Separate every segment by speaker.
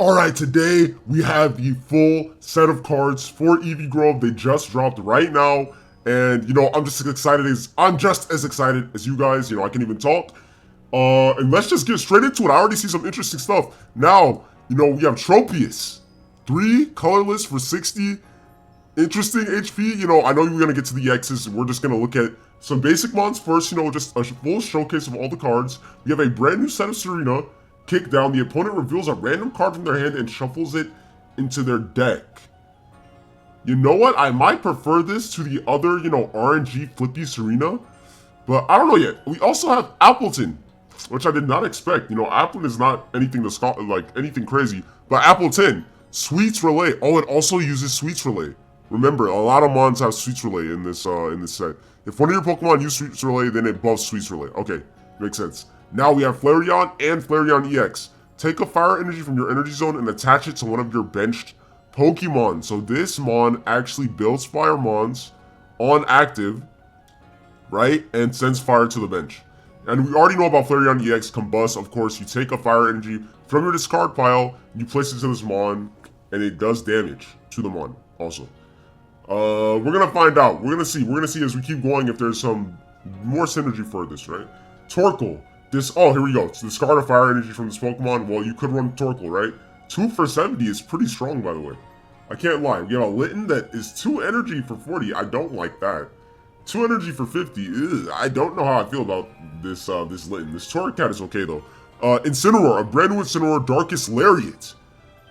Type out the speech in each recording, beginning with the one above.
Speaker 1: Alright, today we have the full set of cards for Eevee Grove. They just dropped right now. And, I'm just as excited as you guys. I can even talk. And let's just get straight into it. I already see some interesting stuff. Now, we have Tropius. 3 colorless for 60. Interesting HP. I know we're going to get to the X's. We're just going to look at some basic mons first. Just a full showcase of all the cards. We have a brand new set of Serena. Kick down. The opponent reveals a random card from their hand and shuffles it into their deck. You know what? I might prefer this to the other, RNG Flippy Serena. But I don't know yet. We also have Appleton, which I did not expect. Appleton is not anything anything crazy. But Appleton, Sweets Relay. Oh, it also uses Sweets Relay. Remember, a lot of mons have Sweets Relay in this set. If one of your Pokemon use Sweets Relay, then it buffs Sweets Relay. Okay, makes sense. Now we have Flareon and Flareon EX. Take a fire energy from your energy zone and attach it to one of your benched Pokemon. So this mon actually builds fire mons on active, right? And sends fire to the bench. And we already know about Flareon EX Combust. Of course, you take a fire energy from your discard pile, you place it to this mon, and it does damage to the mon also. We're gonna find out. We're gonna see as we keep going if there's some more synergy for this, right? Torkoal. Here we go. So discard a fire energy from this Pokemon. Well, you could run Torkoal, right? 2 for 70 is pretty strong, by the way. I can't lie. We have a Litten that is 2 energy for 40. I don't like that. 2 energy for 50. Ugh, I don't know how I feel about this Litten. This Torracat is okay, though. Incineroar. A brand new Incineroar Darkest Lariat.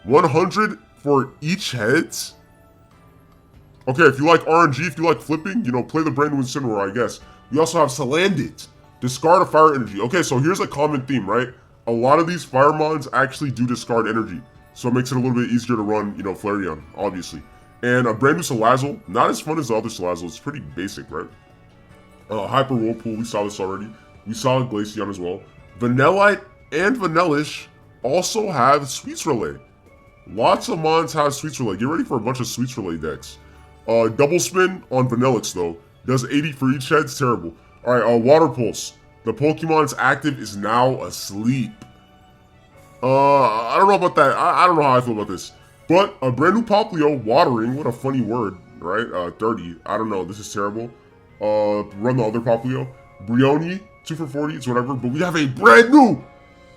Speaker 1: 100 for each heads. Okay, if you like RNG, if you like flipping, play the brand new Incineroar, I guess. We also have Salandit. Discard a fire energy. Okay, so here's a common theme, right? A lot of these fire mons actually do discard energy. So it makes it a little bit easier to run, Flareon, obviously. And a brand new Salazzle. Not as fun as the other Salazzle. It's pretty basic, right? Hyper Whirlpool, we saw this already. We saw Glaceon as well. Vanillite and Vanillish also have Sweets Relay. Lots of mons have Sweets Relay. Get ready for a bunch of Sweets Relay decks. Double Spin on Vanillix, though. Does 80 for each head. It's terrible. Alright, Water Pulse. The Pokemon's active is now asleep. I don't know about that. I don't know how I feel about this. But a brand new Popplio, Watering. What a funny word, right? 30. I don't know. This is terrible. Run the other Popplio. Brioni, 2 for 40. It's whatever. But we have a brand new.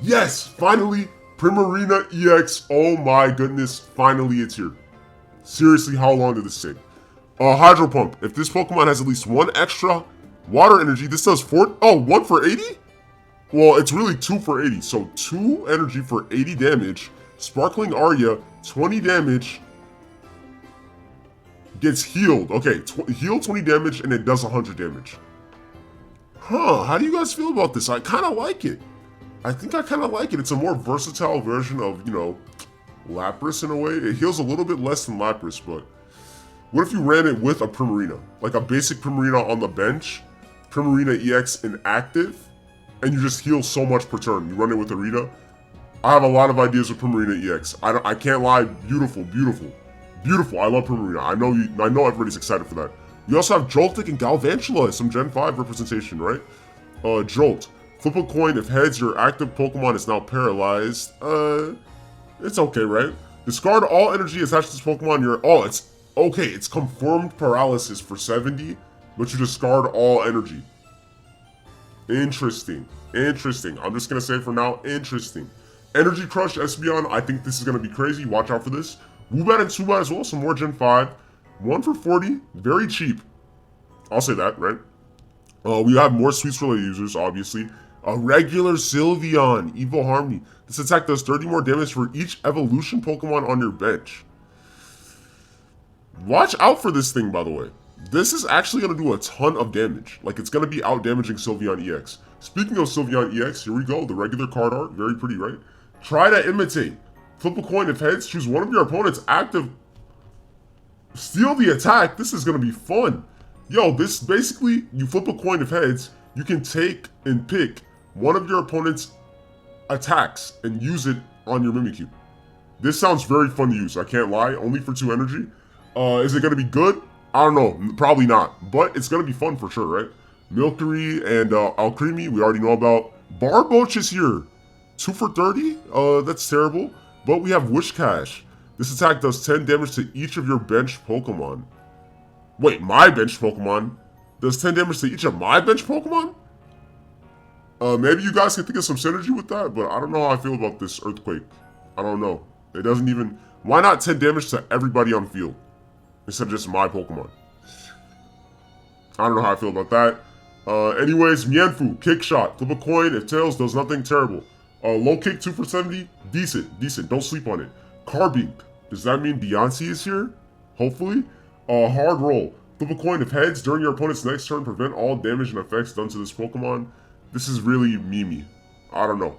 Speaker 1: Yes, finally. Primarina EX. Oh my goodness. Finally, it's here. Seriously, how long did this take? Hydro Pump. If this Pokemon has at least 1 extra water energy, this does 1 for 80? Well, it's really 2 for 80. So 2 energy for 80 damage. Sparkling Aria, 20 damage. Gets healed. Okay, heal 20 damage and it does 100 damage. Huh, how do you guys feel about this? I kind of like it. I think I kind of like it. It's a more versatile version of, Lapras in a way. It heals a little bit less than Lapras, but what if you ran it with a Primarina? Like a basic Primarina on the bench, Primarina EX inactive, and you just heal so much per turn. You run it with Arita. I have a lot of ideas with Primarina EX. I can't lie. Beautiful, beautiful, beautiful. I love Primarina. I know everybody's excited for that. You also have Joltik and Galvantula as some Gen 5 representation, right? Jolt. Flip a coin. If heads, your active Pokemon is now paralyzed. It's okay, right? Discard all energy attached to this Pokemon. It's okay. It's confirmed paralysis for 70, but you discard all energy. Interesting. Interesting. I'm just going to say for now, interesting. Energy Crush Espeon. I think this is going to be crazy. Watch out for this. Woobat and Zubat as well. Some more Gen 5. 1 for 40. Very cheap. I'll say that, right? We have more Sweets Relay users, obviously. A regular Sylveon. Evo Harmony. This attack does 30 more damage for each evolution Pokemon on your bench. Watch out for this thing, by the way. This is actually going to do a ton of damage. Like, it's going to be out-damaging Sylveon EX. Speaking of Sylveon EX, here we go. The regular card art. Very pretty, right? Try to imitate. Flip a coin. If heads, choose one of your opponent's active. Steal the attack. This is going to be fun. Yo, this basically, you flip a coin. If heads, you can take and pick one of your opponent's attacks and use it on your Mimikyu. This sounds very fun to use. I can't lie. Only for 2 energy. Is it going to be good? I don't know. Probably not. But it's going to be fun for sure, right? Milcery and Alcremie, we already know about. Barboach is here. 2 for 30? That's terrible. But we have Wishcash. This attack does 10 damage to each of your bench Pokemon. Wait, my bench Pokemon? Does 10 damage to each of my bench Pokemon? Maybe you guys can think of some synergy with that, but I don't know how I feel about this Earthquake. I don't know. It doesn't even... Why not 10 damage to everybody on field? Instead of just my Pokemon. I don't know how I feel about that. Anyways, Mienfoo, Kick Shot. Flip a coin. If Tails does nothing, terrible. Low Kick, 2 for 70. Decent. Don't sleep on it. Carbink. Does that mean Beyonce is here? Hopefully. Hard Roll. Flip a coin. If heads, during your opponent's next turn, prevent all damage and effects done to this Pokemon. This is really memey. I don't know.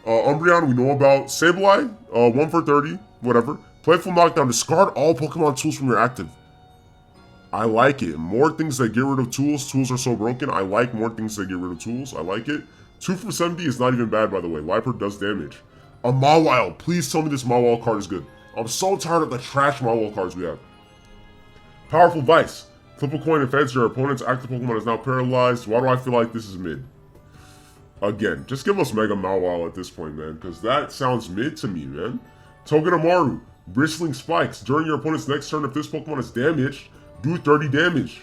Speaker 1: Umbreon, we know about. Sableye, 1 for 30. Whatever. Playful Knockdown. Discard all Pokemon tools from your active. I like it. More things that get rid of tools. Tools are so broken. I like more things that get rid of tools. I like it. 2 for 70 is not even bad, by the way. Liepard does damage. A Mawile. Please tell me this Mawile card is good. I'm so tired of the trash Mawile cards we have. Powerful Vice. Flip a coin if heads, your opponent's active Pokemon is now paralyzed. Why do I feel like this is mid? Again, just give us Mega Mawile at this point, man, because that sounds mid to me, man. Togedemaru. Bristling Spikes. During your opponent's next turn, if this Pokemon is damaged, do 30 damage.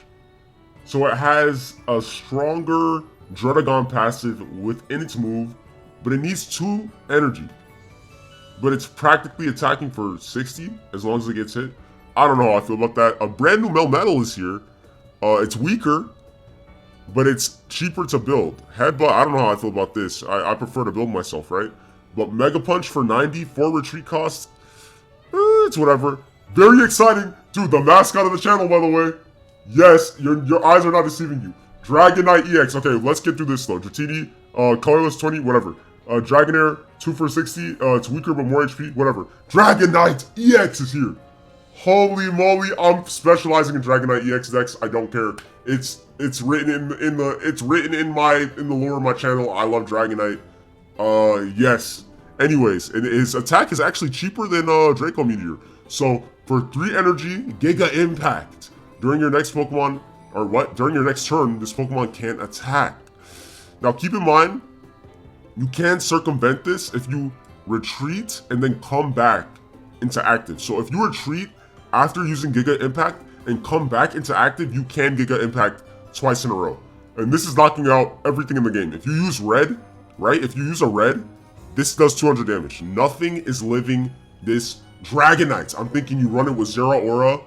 Speaker 1: So it has a stronger Druddigon passive within its move, but it needs 2 energy. But it's practically attacking for 60 as long as it gets hit. I don't know how I feel about that. A brand new Melmetal is here. It's weaker, but it's cheaper to build. Headbutt, I don't know how I feel about this. I prefer to build myself, right? But Mega Punch for 90, 4 retreat cost, it's whatever. Very exciting. Dude, the mascot of the channel, by the way. Yes, your eyes are not deceiving you. Dragonite EX. Okay, let's get through this though. Dratini, colorless 20, whatever. Dragonair, 2 for 60. It's weaker but more HP, whatever. Dragonite EX is here. Holy moly, I'm specializing in Dragonite EX decks. I don't care. It's written in the lore of my channel. I love Dragonite. Yes. Anyways, and his attack is actually cheaper than Draco Meteor. So for 3 energy, Giga Impact. During your next Pokemon, or what? During your next turn, this Pokemon can't attack. Now keep in mind, you can circumvent this if you retreat and then come back into active. So if you retreat after using Giga Impact and come back into active, you can Giga Impact twice in a row. And this is knocking out everything in the game. If you use red, right? If you use a red, this does 200 damage. Nothing is living this Dragonites. I'm thinking you run it with Zeraora,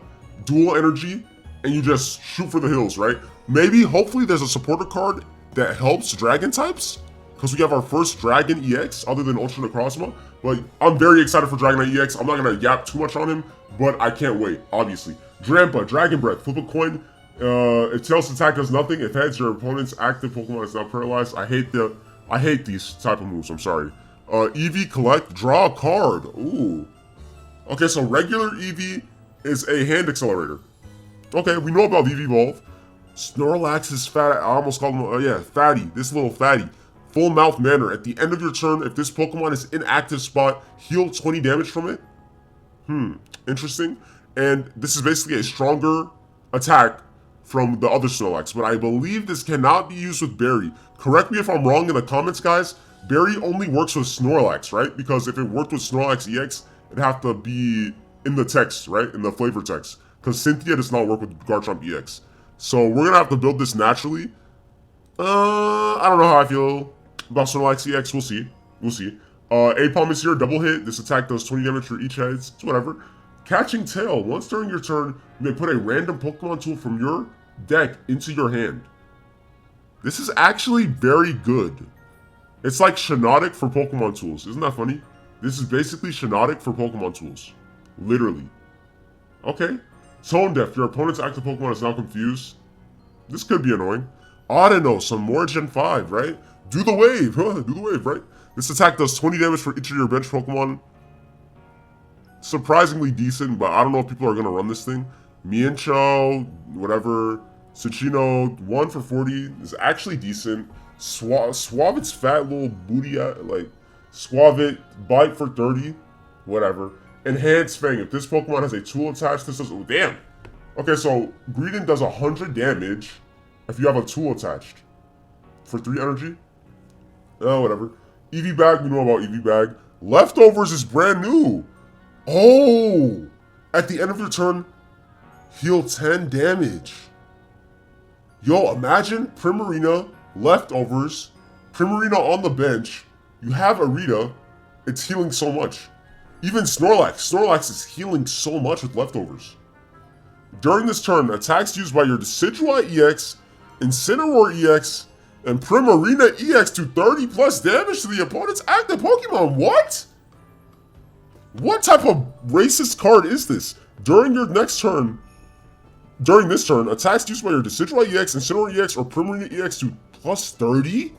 Speaker 1: dual energy, and you just shoot for the hills, right? Maybe, hopefully, there's a supporter card that helps Dragon types, because we have our first Dragon EX other than Ultra Necrozma. But I'm very excited for Dragonite EX. I'm not going to yap too much on him, but I can't wait, obviously. Drampa, Dragon Breath, flip a coin. If Tails attack does nothing, if heads, your opponent's active Pokemon is now paralyzed. I hate these type of moves, I'm sorry. Eevee, collect, draw a card. Ooh. Okay, so regular Eevee is a hand accelerator. Okay, we know about Eevee Evolve. Snorlax is fat. I almost called him, fatty. This little fatty. Full Mouth Manner. At the end of your turn, if this Pokemon is in active spot, heal 20 damage from it. Interesting. And this is basically a stronger attack from the other Snorlax, but I believe this cannot be used with Berry. Correct me if I'm wrong in the comments, guys. Berry only works with Snorlax, right? Because if it worked with Snorlax EX, it'd have to be in the text, right? In the flavor text. Because Cynthia does not work with Garchomp EX. So we're gonna have to build this naturally. I don't know how I feel about Snorlax EX. We'll see. Apom is here, double hit. This attack does 20 damage for each head. It's whatever. Catching Tail. Once during your turn, you may put a random Pokemon tool from your deck into your hand. This is actually very good. It's like Shiinotic for Pokemon tools. Isn't that funny? This is basically Shiinotic for Pokemon tools. Literally. Okay. Tone Deaf. Your opponent's active Pokemon is now confused. This could be annoying. Audino. Some more Gen 5, right? Do the wave. Do the wave, right? This attack does 20 damage for each of your bench Pokemon. Surprisingly decent, but I don't know if people are going to run this thing. Mienshao, whatever. Tsuchino, 1 for 40 is actually decent. Suavit's fat little booty, like, Suavit, bite for 30, whatever. Enhanced Fang, if this Pokemon has a tool attached, this does, oh damn. Okay, so Greedent does 100 damage if you have a tool attached. For 3 energy? Oh, whatever. Eevee Bag, we know about Eevee Bag. Leftovers is brand new. Oh, at the end of your turn, heal 10 damage. Yo, imagine Primarina, Leftovers, Primarina on the bench. You have Arita, it's healing so much. Even Snorlax is healing so much with Leftovers. During this turn, attacks used by your Decidueye EX, Incineroar EX, and Primarina EX do 30 plus damage to the opponent's active Pokemon. What? What type of racist card is this? During this turn, attacks used by your Decidueye EX, Incineroar EX, or Primarina EX do plus 30?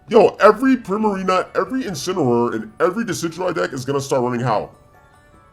Speaker 1: Yo, every Primarina, every Incineroar, and every Decidueye deck is gonna start running Howl.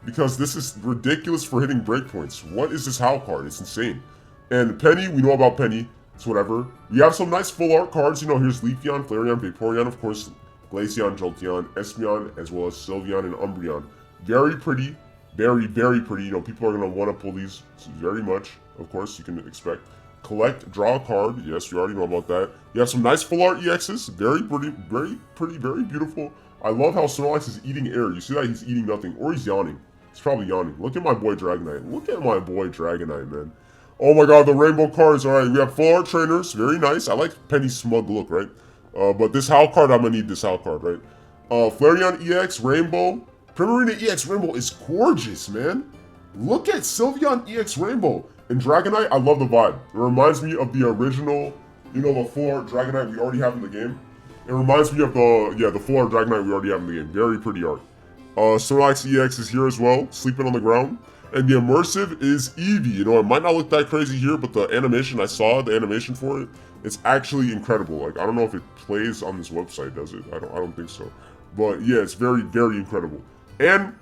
Speaker 1: Because this is ridiculous for hitting breakpoints. What is this Howl card? It's insane. And Penny, we know about Penny. It's whatever. We have some nice full art cards. You know, here's Leafeon, Flareon, Vaporeon, of course, Glaceon, Jolteon, Espeon, as well as Sylveon and Umbreon. Very pretty. Very, very pretty. You know, people are going to want to pull these very much. Of course, you can expect. Collect, draw a card. Yes, we already know about that. You have some nice full art EXs. Very pretty, very beautiful. I love how Snorlax is eating air. You see that? He's eating nothing. Or he's yawning. He's probably yawning. Look at my boy Dragonite. Look at my boy Dragonite, man. Oh my god, the rainbow cards. Alright, we have full art trainers. Very nice. I like Penny's smug look, right? But this Howl card, I'm gonna need this Howl card, right? Flareon EX, Rainbow. Primarina EX Rainbow is gorgeous, man. Look at Sylveon EX Rainbow. And Dragonite, I love the vibe. It reminds me of the original, you know, the full art Dragonite we already have in the game. It reminds me of the full art Dragonite we already have in the game. Very pretty art. Snorlax EX is here as well, sleeping on the ground. And the Immersive is Eevee. You know, it might not look that crazy here, but the animation I saw, the animation for it, it's actually incredible. Like, I don't know if it plays on this website, does it? I don't think so. But yeah, it's very, very incredible. And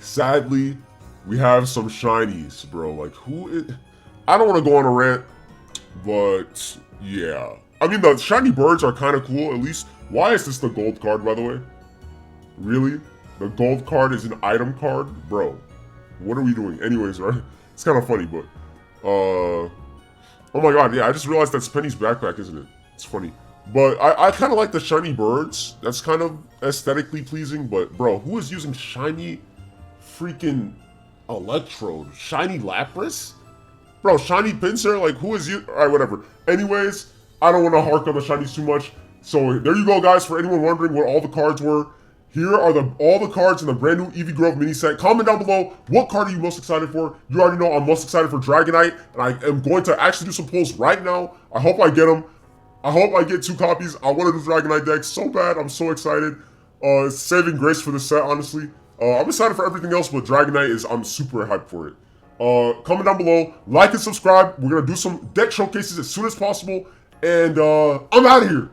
Speaker 1: sadly, we have some shinies, bro. Like, who is... I don't want to go on a rant, but yeah. I mean, the shiny birds are kind of cool, at least. Why is this the gold card, by the way? Really? The gold card is an item card? Bro, what are we doing? Anyways, right? It's kind of funny, but... oh my god, yeah, I just realized that's Penny's backpack, isn't it? It's funny. But I kind of like the shiny birds. That's kind of aesthetically pleasing, but bro, who is using shiny freaking Electrode? Shiny Lapras? Bro, shiny Pinsir? Like, who is you? Alright, whatever. Anyways, I don't want to hark on the shinies too much. So there you go, guys. For anyone wondering what all the cards were, here are all the cards in the brand new Eevee Grove mini set. Comment down below, what card are you most excited for? You already know I'm most excited for Dragonite, and I am going to actually do some pulls right now. I hope I get them. I hope I get 2 copies. I want to do Dragonite decks so bad. I'm so excited. Saving grace for the set, honestly. I'm excited for everything else, but Dragonite I'm super hyped for it. Comment down below, like and subscribe. We're going to do some deck showcases as soon as possible, and I'm out of here.